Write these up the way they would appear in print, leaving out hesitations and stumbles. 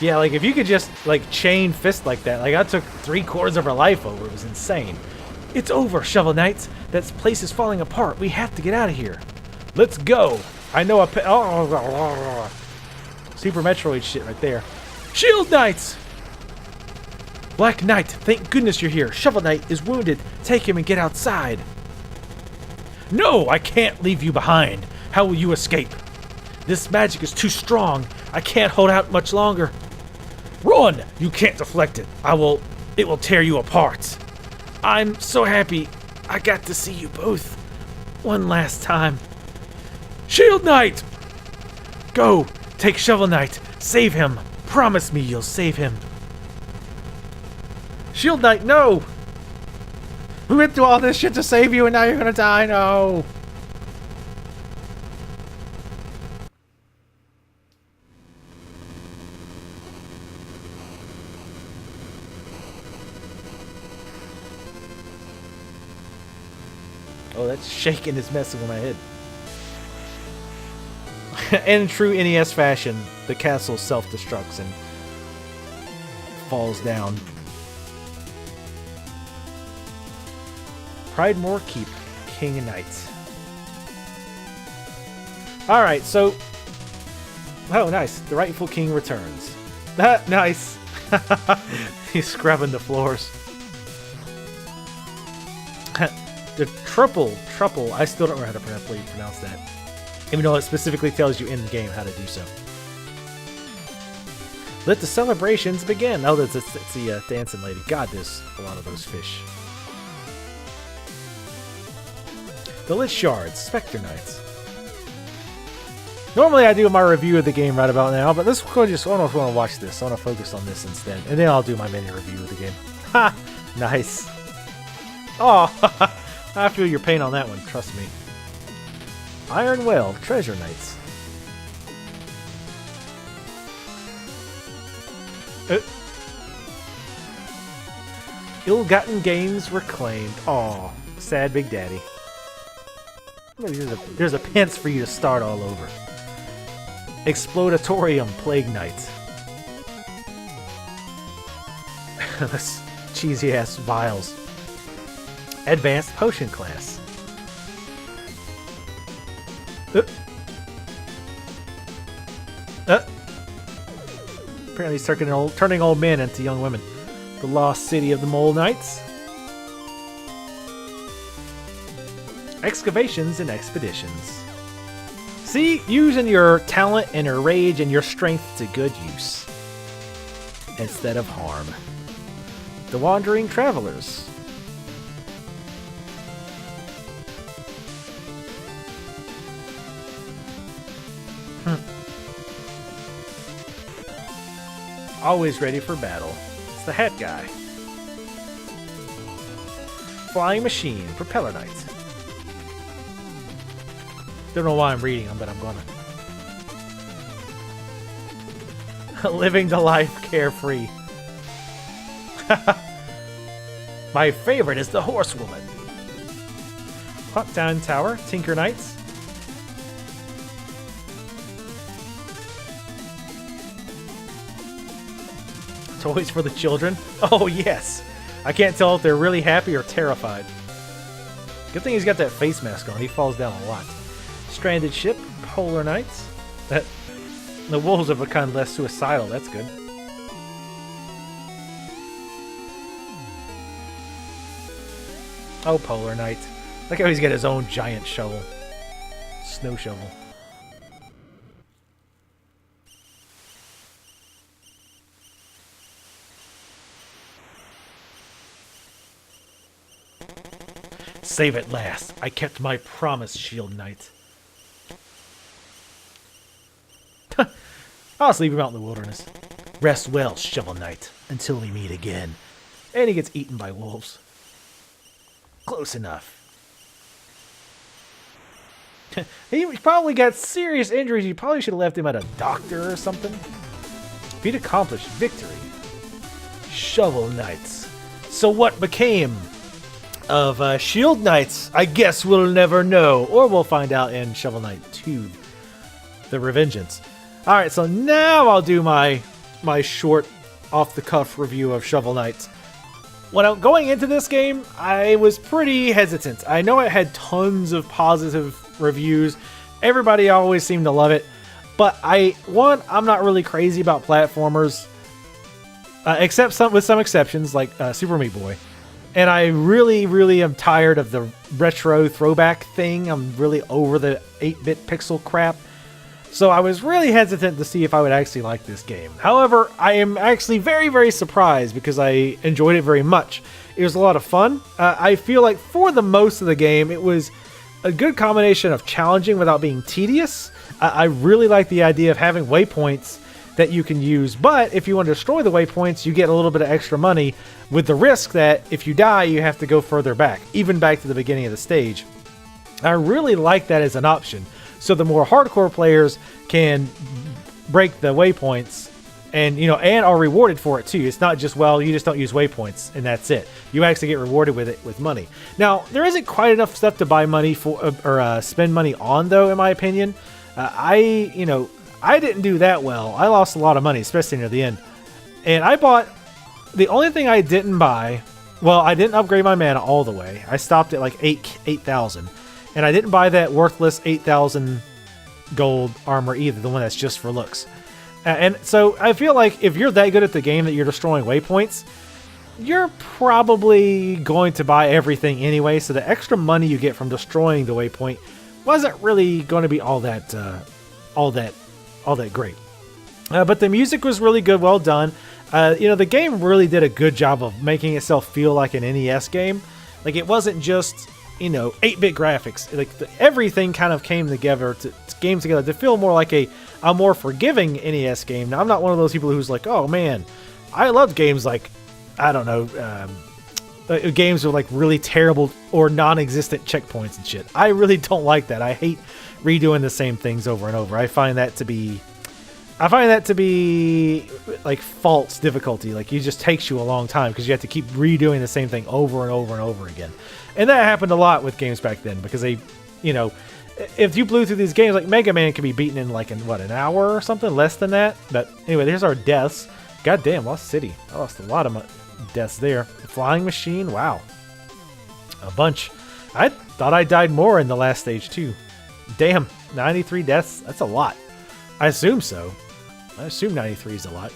Yeah, like if you could just like chain fist like that, like I took 3/4 of her life over. It was insane. It's over, Shovel Knights. That place is falling apart. We have to get out of here. Let's go. I know a Super Metroid shit right there. Shield Knights! Black Knight, thank goodness you're here. Shovel Knight is wounded. Take him and get outside. No, I can't leave you behind. How will you escape? This magic is too strong. I can't hold out much longer. Run! You can't deflect it. It will tear you apart. I'm so happy I got to see you both one last time. Shield Knight! Go! Take Shovel Knight. Save him. Promise me you'll save him. Shield Knight, no! We went through all this shit to save you and now you're gonna die, no! Oh, that shaking is messing with my head. In true NES fashion, the castle self-destructs and falls down. Pridemore Keep, King and Knight. Alright, so... Oh, nice. The rightful king returns. Nice. He's scrubbing the floors. The triple, I still don't know how to pronounce that. Even though it specifically tells you in the game how to do so. Let the celebrations begin. Oh, it's the dancing lady. God, there's a lot of those fish. The Lich Shards, Spectre Knights. Normally I do my review of the game right about now, but this one I don't want to watch this. I want to focus on this instead. And then I'll do my mini review of the game. Ha! Nice. Oh, I feel your pain on that one, trust me. Iron Well, Treasure Knights. Ill-gotten gains reclaimed. Aw, sad Big Daddy. There's a pence for you to start all over. Explodatorium, Plague Knights. This cheesy-ass vials. Advanced Potion Class. Apparently he's turning old men into young women. The Lost City of the Mole Knights. Excavations and Expeditions. See, using your talent and your rage and your strength to good use instead of harm. The Wandering Travelers. Always ready for battle. It's the Hat Guy. Flying Machine, Propeller Knights. Don't know why I'm reading them, but I'm gonna. Living the life carefree. My favorite is the Horsewoman. Clocktown Tower, Tinker Knights. Toys for the children. Oh, yes. I can't tell if they're really happy or terrified. Good thing he's got that face mask on. He falls down a lot. Stranded Ship, Polar Knights. The wolves have become less suicidal. That's good. Oh, Polar Knight. Look how he's got his own giant shovel. Snow shovel. Save at last. I kept my promise, Shield Knight. I'll just leave him out in the wilderness. Rest well, Shovel Knight, until we meet again. And he gets eaten by wolves. Close enough. He probably got serious injuries. You probably should have left him at a doctor or something. Feat accomplished. Victory. Shovel Knights. So what became of Shield Knights? I guess we'll never know. Or we'll find out in Shovel Knight 2. The Revengeance. Alright, so now I'll do my my short, off-the-cuff review of Shovel Knight. When I'm going into this game, I was pretty hesitant. I know it had tons of positive reviews. Everybody always seemed to love it. But I'm not really crazy about platformers, except with some exceptions, like Super Meat Boy. And I really, really am tired of the retro throwback thing. I'm really over the 8-bit pixel crap. So I was really hesitant to see if I would actually like this game. However, I am actually very, very surprised because I enjoyed it very much. It was a lot of fun. I feel like for the most of the game, it was a good combination of challenging without being tedious. I really like the idea of having waypoints that you can use, but if you want to destroy the waypoints, you get a little bit of extra money with the risk that if you die, you have to go further back, even back to the beginning of the stage. I really like that as an option. So the more hardcore players can break the waypoints and are rewarded for it too. It's not just, well, you just don't use waypoints and that's it. You actually get rewarded with it with money. Now, there isn't quite enough stuff to buy money for or spend money on though, in my opinion. I didn't do that well. I lost a lot of money, especially near the end. And I bought, the only thing I didn't buy, well, I didn't upgrade my mana all the way. I stopped at like 8,000. And I didn't buy that worthless 8,000 gold armor either, the one that's just for looks. And so I feel like if you're that good at the game that you're destroying waypoints, you're probably going to buy everything anyway. So the extra money you get from destroying the waypoint wasn't really going to be all that great. But the music was really good, well done. The game really did a good job of making itself feel like an NES game. Like it wasn't just 8-bit graphics. Like everything kind of came together to feel more like a more forgiving NES game. Now I'm not one of those people who's like, oh man, I loved games like, I don't know, games with like really terrible or non-existent checkpoints and shit. I really don't like that. I hate redoing the same things over and over. I find that to be like false difficulty. Like it just takes you a long time because you have to keep redoing the same thing over and over and over again. And that happened a lot with games back then because they, if you blew through these games, like Mega Man can be beaten in an hour or something, less than that. But anyway, there's our deaths. Goddamn, Lost City. I lost a lot of deaths there. Flying Machine, wow. A bunch. I thought I died more in the last stage too. Damn, 93 deaths, that's a lot. I assume so. I assume 93 is a lot.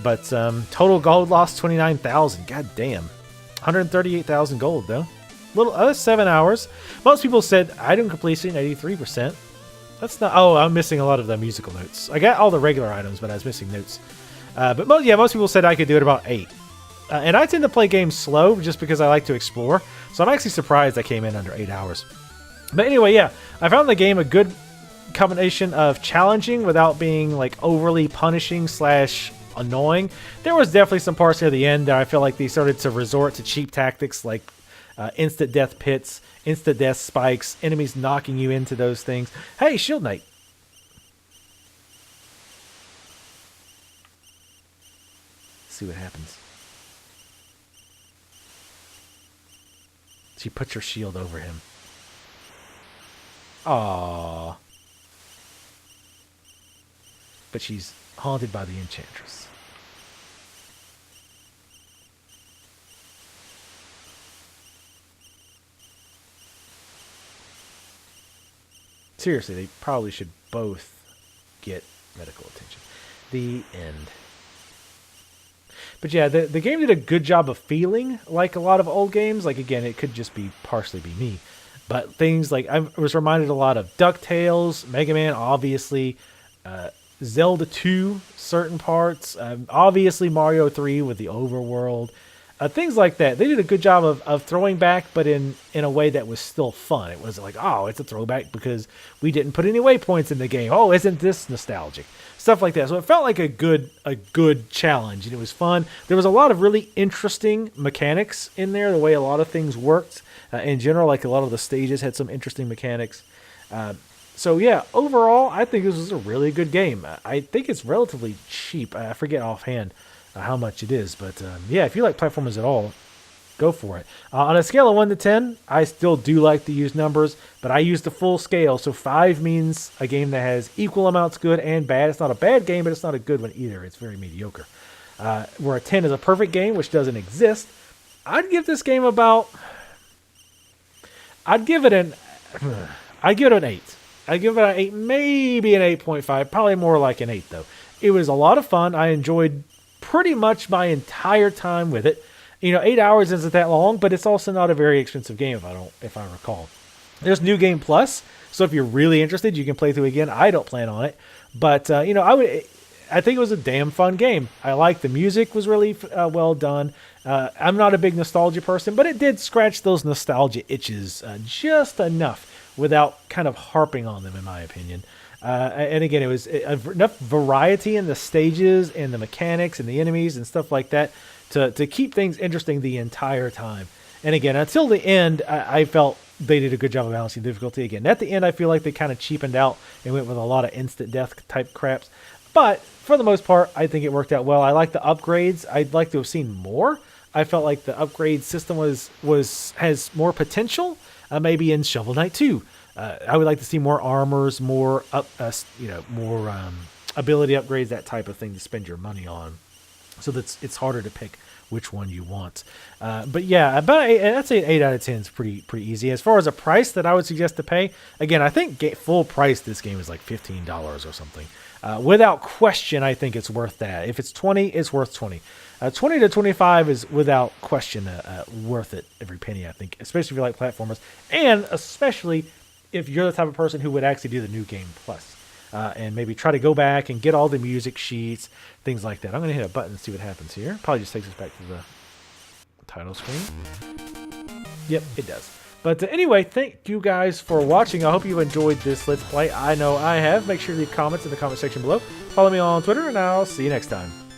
But total gold lost 29,000. God damn. 138,000 gold though. Little 7 hours. Most people said item completion 83%. That's not. Oh, I'm missing a lot of the musical notes. I got all the regular items, but I was missing notes. But most people said I could do it about 8. And I tend to play games slow just because I like to explore. So I'm actually surprised I came in under 8 hours. But anyway, yeah, I found the game a good combination of challenging without being like overly punishing / annoying. There was definitely some parts near the end that I feel like they started to resort to cheap tactics like instant death pits, instant death spikes, enemies knocking you into those things. Hey, Shield Knight. Let's see what happens. She puts her shield over him. Aww. But she's haunted by the Enchantress. Seriously, they probably should both get medical attention. The end. But yeah, the game did a good job of feeling like a lot of old games. Like, again, it could just be partially be me. But things like, I was reminded a lot of DuckTales, Mega Man, obviously, Zelda 2, certain parts, obviously Mario 3 with the overworld, things like that. They did a good job of throwing back, but in a way that was still fun. It wasn't like, oh, it's a throwback because we didn't put any waypoints in the game. Oh, isn't this nostalgic? Stuff like that. So it felt like a good challenge, and it was fun. There was a lot of really interesting mechanics in there, the way a lot of things worked. In general, like a lot of the stages had some interesting mechanics. So yeah, overall, I think this was a really good game. I think it's relatively cheap. I forget offhand how much it is, but yeah, if you like platformers at all, go for it. On a scale of 1 to 10, I still do like to use numbers, but I use the full scale. So 5 means a game that has equal amounts good and bad. It's not a bad game, but it's not a good one either. It's very mediocre. Where a 10 is a perfect game, which doesn't exist. I'd give this game about... I'd give it an 8. I'd give it an 8, maybe an 8.5. Probably more like an 8, though. It was a lot of fun. I enjoyed pretty much my entire time with it. 8 hours isn't that long, but it's also not a very expensive game if I recall. There's New Game Plus, so if you're really interested, you can play through again. I don't plan on it, but I think it was a damn fun game. I like the music was really well done. I'm not a big nostalgia person, but it did scratch those nostalgia itches just enough without kind of harping on them, in my opinion. And again, it was enough variety in the stages and the mechanics and the enemies and stuff like that to keep things interesting the entire time. And again, until the end, I felt they did a good job of balancing difficulty. Again, at the end, I feel like they kind of cheapened out and went with a lot of instant death type craps. But for the most part, I think it worked out well. I like the upgrades. I'd like to have seen more. I felt like the upgrade system has more potential, maybe in Shovel Knight 2. I would like to see more armors, more ability upgrades, that type of thing to spend your money on. So it's harder to pick which one you want. But yeah, I'd say an 8 out of 10 is pretty easy. As far as a price that I would suggest to pay, again, I think full price this game is like $15 or something. Without question, I think it's worth that. If it's 20, it's worth 20. 20 to 25 is without question worth it, every penny, I think, especially if you like platformers, and especially if you're the type of person who would actually do the New Game Plus. And maybe try to go back and get all the music sheets, things like that. I'm going to hit a button and see what happens here. Probably just takes us back to the title screen. Yep, it does. But anyway, thank you guys for watching. I hope you enjoyed this Let's Play. I know I have. Make sure to leave comments in the comment section below. Follow me on Twitter, and I'll see you next time.